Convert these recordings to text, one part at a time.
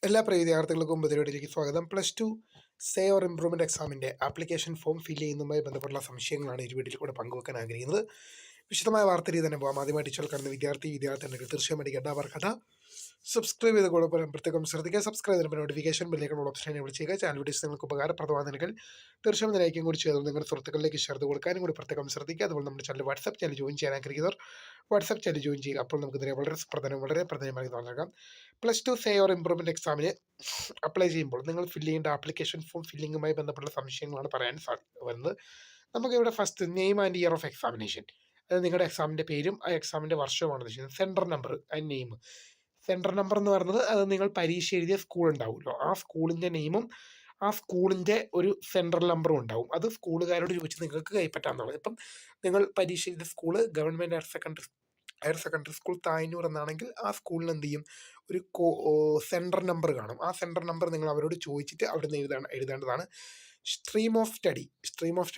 എല്ലാ പ്രിയ വിദ്യാർത്ഥികൾക്കും പരിപാടിയിലേക്ക് സ്വാഗതം. +2 സേ ഓർ ഇംപ്രൂവ്മെൻറ്റ് എക്സാമിൻ്റെ ആപ്ലിക്കേഷൻ ഫോം ഫില്ല് ചെയ്യുന്നതുമായി ബന്ധപ്പെട്ടുള്ള സംശയങ്ങളാണ് ഈ വീഡിയോയിൽ കൂടെ പങ്കുവെക്കാൻ ആഗ്രഹിക്കുന്നത്. വിശദമായ വാർത്തയിൽ തന്നെ പോകാം. ആദ്യമായിട്ട് ചാനൽ കാണുന്ന വിദ്യാർത്ഥിനികൾ തീർച്ചയായും അടിക്കേണ്ട അവർക്കഥ സബ്സ്ക്രൈബ് ചെയ്ത് കൂടെ പ്രത്യേകം ശ്രദ്ധിക്കുക. സബ്സ്ക്രൈബ് ചെയ്തപ്പോൾ നോട്ടിഫിക്കേഷൻ ബെല്ലേക്കുള്ള ഓപ്ഷൻ എനേബിൾ ചെയ്യുക. ചാനൽ വീഡിയോസ് നിങ്ങൾക്ക് ഉപകാരപ്രദമാണെങ്കിൽ തീർച്ചയായും ലൈക്കും കൂടി ചെയ്ത് നിങ്ങളുടെ സുഹൃത്തുക്കളിലേക്ക് ഷെയർ ചെയ്ത് കൊടുക്കാനും കൂടി പ്രത്യേകം ശ്രദ്ധിക്കുക. അതുപോലെ നമ്മുടെ ചാനൽ വാട്സ്ആപ്പ് ചാനൽ ജോയിൻ ചെയ്യാൻ ആഗ്രഹിക്കുന്നവർ വാട്സ്ആപ്പ് ചാനൽ ജോയിൻ ചെയ്യുക. അപ്പോൾ നമുക്ക് ഇതിനെ വളരെ പ്രധാനമായി നൽകാം. +2 സേ ഓർ ഇംപ്രൂവ്മെൻറ്റ് എക്സാമിന് അപ്ലൈ ചെയ്യുമ്പോൾ നിങ്ങൾ ഫില്ല് ചെയ്യേണ്ട ആപ്ലിക്കേഷൻ ഫോം ഫില്ലിങ്ങുമായി ബന്ധപ്പെട്ട സംശയങ്ങളാണ് പറയാൻ വരുന്നത്. നമുക്കിവിടെ first name and year of examination, അത് നിങ്ങളുടെ എക്സാമിൻ്റെ പേരും ആ എക്സാമിൻ്റെ വർഷവുമാണ് ഉദ്ദേശിക്കുന്നത്. Centre number and name. Centre number എന്ന് പറയുന്നത് അത് നിങ്ങൾ പരീക്ഷ എഴുതിയ സ്കൂൾ ഉണ്ടാവുമല്ലോ, ആ സ്കൂളിൻ്റെ നെയിമും ആ സ്കൂളിൻ്റെ ഒരു സെൻട്രൽ നമ്പറും ഉണ്ടാവും. അത് സ്കൂളുകാരോട് ചോദിച്ച് നിങ്ങൾക്ക് കൈപ്പറ്റാവുന്നതാണ്. ഇപ്പം നിങ്ങൾ പരീക്ഷ എഴുതിയ school government higher secondary school Thayannur എന്നാണെങ്കിൽ ആ സ്കൂളിന് എന്ത് ചെയ്യും, ഒരു സെൻറ്റർ നമ്പർ കാണും. ആ സെൻറ്റർ നമ്പർ നിങ്ങൾ അവരോട് ചോദിച്ചിട്ട് അവിടെ നിന്ന് എഴുതേണ്ടതാണ്. സ്ട്രീം ഓഫ് സ്റ്റഡി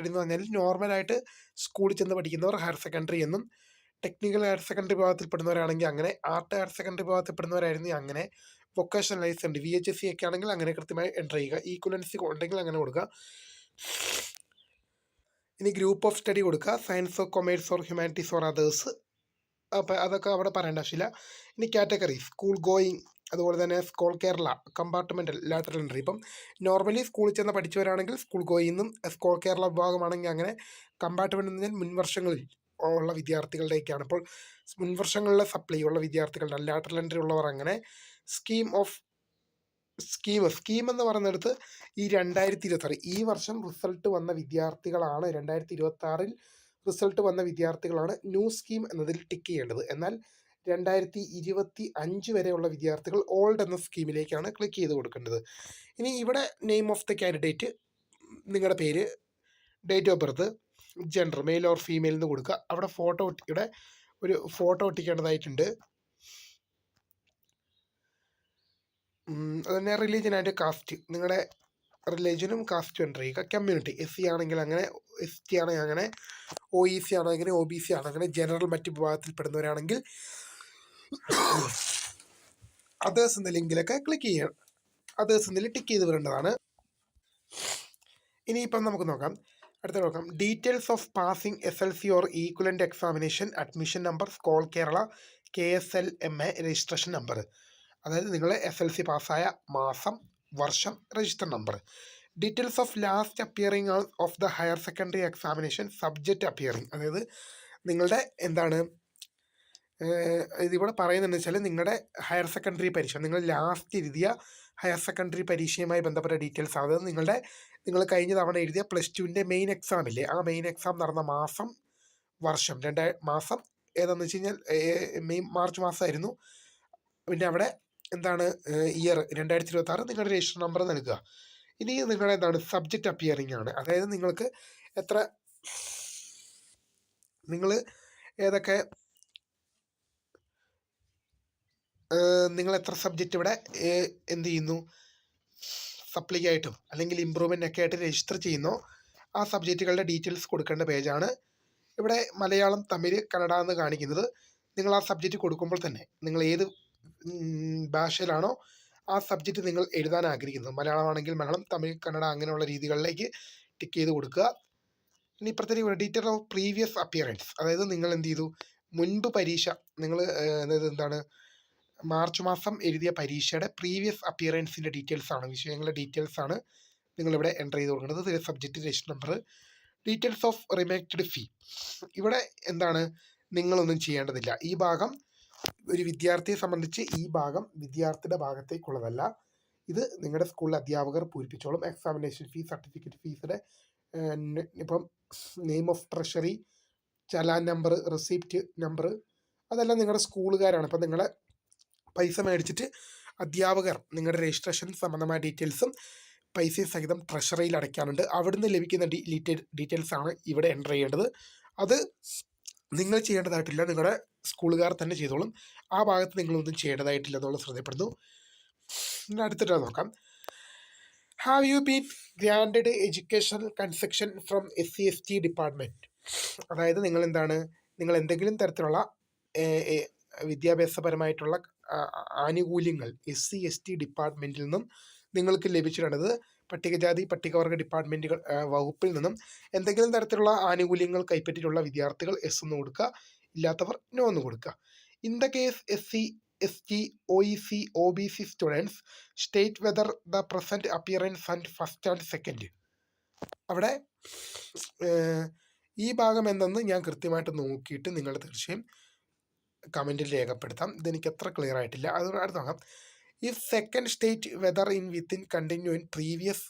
എന്ന് പറഞ്ഞാൽ നോർമലായിട്ട് സ്കൂളിൽ ചെന്ന് പഠിക്കുന്നവർ ഹയർ സെക്കൻഡറി എന്നും, ടെക്നിക്കൽ ഹയർ സെക്കൻഡറി വിഭാഗത്തിൽപ്പെടുന്നവരാണെങ്കിൽ അങ്ങനെ, ആർട്ട് ഹയർ സെക്കൻഡറി വിഭാഗത്തിൽപ്പെടുന്നവരായിരുന്നെങ്കിൽ അങ്ങനെ, വൊക്കേഷണലൈസ്ഡ് VHSC ഒക്കെ ആണെങ്കിൽ അങ്ങനെ കൃത്യമായി എൻ്റർ ചെയ്യുക. ഈക്വലൻസി ഉണ്ടെങ്കിൽ അങ്ങനെ കൊടുക്കുക. ഇനി ഗ്രൂപ്പ് ഓഫ് സ്റ്റഡി കൊടുക്കുക, science or commerce or humanities or others. അപ്പോൾ അതൊക്കെ അവിടെ പറയേണ്ട ആവശ്യമില്ല. ഇനി കാറ്റഗറി സ്കൂൾ ഗോയിങ്, അതുപോലെ തന്നെ school Kerala, compartmental, lateral entry. ഇപ്പം നോർമലി സ്കൂളിൽ ചെന്ന് പഠിച്ചവരാണെങ്കിൽ സ്കൂൾ ഗോയിന്നും, സ്കൂൾ കേരള വിഭാഗമാണെങ്കിൽ അങ്ങനെ, കമ്പാർട്ട്മെൻറ്റ് എന്ന് പറഞ്ഞാൽ മുൻവർഷങ്ങളിൽ ഉള്ള വിദ്യാർത്ഥികളുടെയൊക്കെയാണ്. അപ്പോൾ മുൻവർഷങ്ങളിലെ സപ്ലൈ ഉള്ള വിദ്യാർത്ഥികളുടെ, ലാറ്ററൽ എൻട്രി ഉള്ളവർ അങ്ങനെ. സ്കീം എന്ന് പറയുന്നിടത്ത് ഈ 2026 ഈ വർഷം റിസൾട്ട് വന്ന വിദ്യാർത്ഥികളാണ്, 2026 റിസൾട്ട് വന്ന വിദ്യാർത്ഥികളാണ് ന്യൂ സ്കീം എന്നതിൽ ടിക്ക് ചെയ്യേണ്ടത്. എന്നാൽ 2025 വരെയുള്ള വിദ്യാർത്ഥികൾ ഓൾഡ് എന്ന സ്കീമിലേക്കാണ് ക്ലിക്ക് ചെയ്ത് കൊടുക്കേണ്ടത്. ഇനി ഇവിടെ നെയിം ഓഫ് ദ കാൻഡിഡേറ്റ്, നിങ്ങളുടെ പേര്, date of birth, gender male or female എന്ന് കൊടുക്കുക. അവിടെ ഒരു ഫോട്ടോ ഒട്ടിക്കേണ്ടതായിട്ടുണ്ട്. അതുതന്നെ റിലീജിയൻ ആൻഡ് കാസ്റ്റ്, നിങ്ങളുടെ റിലീജിയനും കാസ്റ്റും എൻ്റർ ചെയ്യുക. കമ്മ്യൂണിറ്റി SC ആണെങ്കിൽ അങ്ങനെ, ST ആണെങ്കിൽ അങ്ങനെ, OEC ആണെങ്കിൽ OBC ആണെങ്കിൽ, ജനറൽ മറ്റ് വിഭാഗത്തിൽപ്പെടുന്നവരാണെങ്കിൽ അതേഴ്സ് എന്ന ലിങ്കിലൊക്കെ ക്ലിക്ക് ചെയ്യുക. അതേഴ്സ് എന്നതിൽ ടിക്ക് ചെയ്ത് വരേണ്ടതാണ്. ഇനിയിപ്പം നമുക്ക് നോക്കാം, details of passing SLC or equivalent examination, admission number, school Kerala, KSLMA registration number. അതായത് നിങ്ങൾ SLC പാസ്സായ മാസം, വർഷം, register number. Details of last appearing of the higher secondary examination subject appearing. അതായത് നിങ്ങളുടെ ഇതിവിടെ പറയുന്നതെന്ന് വെച്ചാൽ നിങ്ങളുടെ ഹയർ സെക്കൻഡറി പരീക്ഷ, നിങ്ങൾ ലാസ്റ്റ് എഴുതിയ ഹയർ സെക്കൻഡറി പരീക്ഷയുമായി ബന്ധപ്പെട്ട ഡീറ്റെയിൽസ്. അതായത് നിങ്ങൾ കഴിഞ്ഞ തവണ എഴുതിയ +2ൻ്റെ മെയിൻ എക്സാം ഇല്ലേ, ആ മെയിൻ എക്സാം നടന്ന മാസം, വർഷം, മാസം ഏതാണെന്ന് വെച്ച് കഴിഞ്ഞാൽ മാർച്ച് മാസമായിരുന്നു. പിന്നെ അവിടെ ഇയർ 2026, നിങ്ങളുടെ രജിസ്റ്റർ നമ്പർ നൽകുക. ഇനി നിങ്ങളുടെ സബ്ജക്റ്റ് അപ്പിയറിംഗ് ആണ്. അതായത് നിങ്ങൾ എത്ര സബ്ജക്റ്റ് ഇവിടെ എന്ത് ചെയ്യുന്നു, സപ്ലൈ ആയിട്ടും അല്ലെങ്കിൽ ഇമ്പ്രൂവ്മെൻ്റ് ഒക്കെ ആയിട്ട് രജിസ്റ്റർ ചെയ്യുന്നോ ആ സബ്ജക്റ്റുകളുടെ ഡീറ്റെയിൽസ് കൊടുക്കേണ്ട പേജാണ്. ഇവിടെ മലയാളം, തമിഴ്, കന്നഡ എന്ന് കാണിക്കുന്നത്. നിങ്ങൾ ആ സബ്ജക്റ്റ് കൊടുക്കുമ്പോൾ തന്നെ നിങ്ങൾ ഏത് ഭാഷയിലാണോ ആ സബ്ജക്റ്റ് നിങ്ങൾ എഴുതാൻ ആഗ്രഹിക്കുന്നത്, മലയാളമാണെങ്കിൽ മലയാളം, തമിഴ്, കന്നഡ അങ്ങനെയുള്ള രീതികളിലേക്ക് ടിക്ക് ചെയ്ത് കൊടുക്കുക. ഇനി ഇപ്പോഴത്തെ ഡീറ്റെയിൽ ഓഫ് പ്രീവിയസ് അപ്പിയറൻസ്, അതായത് നിങ്ങൾ എന്ത് ചെയ്തു, മുൻപ് പരീക്ഷ നിങ്ങൾ മാർച്ച് മാസം എഴുതിയ പരീക്ഷയുടെ പ്രീവിയസ് അപ്പിയറൻസിൻ്റെ ഡീറ്റെയിൽസ് ആണ്, വിഷയങ്ങളുടെ ഡീറ്റെയിൽസ് ആണ് നിങ്ങളിവിടെ എൻ്റർ ചെയ്ത് കൊടുക്കുന്നത്. Subject, register number. Details of remitted fee, ഇവിടെ നിങ്ങളൊന്നും ചെയ്യേണ്ടതില്ല. ഈ ഭാഗം ഒരു വിദ്യാർത്ഥിയെ സംബന്ധിച്ച് ഈ ഭാഗം വിദ്യാർത്ഥിയുടെ ഭാഗത്തേക്കുള്ളതല്ല. ഇത് നിങ്ങളുടെ സ്കൂളിലെ അധ്യാപകർ പൂരിപ്പിച്ചോളും. എക്സാമിനേഷൻ ഫീസ്, സർട്ടിഫിക്കറ്റ് ഫീസിൻ്റെ ഇപ്പം name of treasury, challan number, receipt number, അതെല്ലാം നിങ്ങളുടെ സ്കൂളുകാരാണ്. ഇപ്പം നിങ്ങളെ പൈസ മേടിച്ചിട്ട് അധ്യാപകർ നിങ്ങളുടെ രജിസ്ട്രേഷൻ സംബന്ധമായ ഡീറ്റെയിൽസും പൈസയും സഹിതം ട്രഷറിയിൽ അടയ്ക്കാനുണ്ട്. അവിടുന്ന് ലഭിക്കുന്ന ഡീറ്റെയിൽസ് ആണ് ഇവിടെ എൻ്റർ ചെയ്യേണ്ടത്. അത് നിങ്ങൾ ചെയ്യേണ്ടതായിട്ടില്ല, നിങ്ങളുടെ സ്കൂളുകാർ തന്നെ ചെയ്തോളും. ആ ഭാഗത്ത് നിങ്ങളൊന്നും ചെയ്യേണ്ടതായിട്ടില്ല എന്നുള്ളത് ശ്രദ്ധപ്പെടുന്നു. ഇനി അടുത്തിട്ട് നോക്കാം, have you been granted educational concession from SC/ST department. അതായത് നിങ്ങൾ എന്തെങ്കിലും തരത്തിലുള്ള വിദ്യാഭ്യാസപരമായിട്ടുള്ള ആനുകൂല്യങ്ങൾ SC ST ഡിപ്പാർട്ട്മെൻറ്റിൽ നിന്നും നിങ്ങൾക്ക് ലഭിച്ചിട്ടുള്ളത് പട്ടികജാതി പട്ടികവർഗ ഡിപ്പാർട്ട്മെൻറ്റുകൾ വകുപ്പിൽ നിന്നും എന്തെങ്കിലും തരത്തിലുള്ള ആനുകൂല്യങ്ങൾ കൈപ്പറ്റിയിട്ടുള്ള വിദ്യാർത്ഥികൾ എസ് എന്ന് കൊടുക്കുക, ഇല്ലാത്തവർ നോ എന്ന് കൊടുക്കുക. In the case SC ST OEC OBC students state whether the present appearance and first and second. അവിടെ ഈ ഭാഗം എന്തെന്ന് ഞാൻ കൃത്യമായിട്ട് നോക്കിയിട്ട് നിങ്ങൾ തീർച്ചയായും കമൻറ്റിൽ രേഖപ്പെടുത്താം. ഇതെനിക്ക് അത്ര ക്ലിയർ ആയിട്ടില്ല, അതുകൊണ്ട് അടുത്ത് നോക്കാം. If second state whether within continue in previous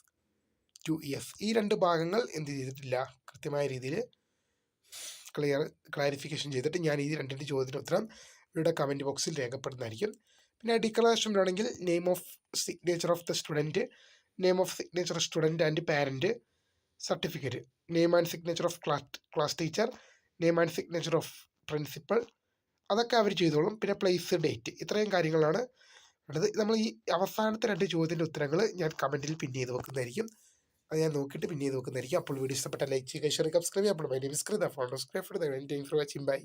2 years. ഈ 2 ഭാഗങ്ങൾ എന്ത് ചെയ്തിട്ടില്ല, കൃത്യമായ രീതിയിൽ ക്ലാരിഫിക്കേഷൻ ചെയ്തിട്ട് ഞാൻ ഈ 2 ചോദ്യത്തിന് ഉത്തരം ഇവിടെ കമൻറ്റ് ബോക്സിൽ രേഖപ്പെടുന്നതായിരിക്കും. പിന്നെ ഡിക്ലറേഷൻ ആണെങ്കിൽ name of signature of the student, name of signature student and parent, certificate, name and signature of class teacher, name and signature of principal, അതൊക്കെ അവർ ചെയ്തോളും. പിന്നെ പ്ലേസ്, ഡേറ്റ്, ഇത്രയും കാര്യങ്ങളാണ് ഉള്ളത്. നമ്മൾ ഈ അവസാനത്തെ 2 ചോദ്യത്തിൻ്റെ ഉത്തരങ്ങൾ ഞാൻ കമൻറ്റിൽ പിൻ ചെയ്ത് വെക്കുന്നതായിരിക്കും. അത് ഞാൻ നോക്കിയിട്ട് പിൻ ചെയ്ത് വെക്കുന്നതായിരിക്കും. അപ്പോൾ വീഡിയോ ഇഷ്ടപ്പെട്ട ലൈക്ക് ചെയ്യുക, ഷെയർ, സബ്സ്ക്രൈബ് ചെയ്യുക. അപ്പോൾ my name is Kritha. Follow subscribe for the for watching. By.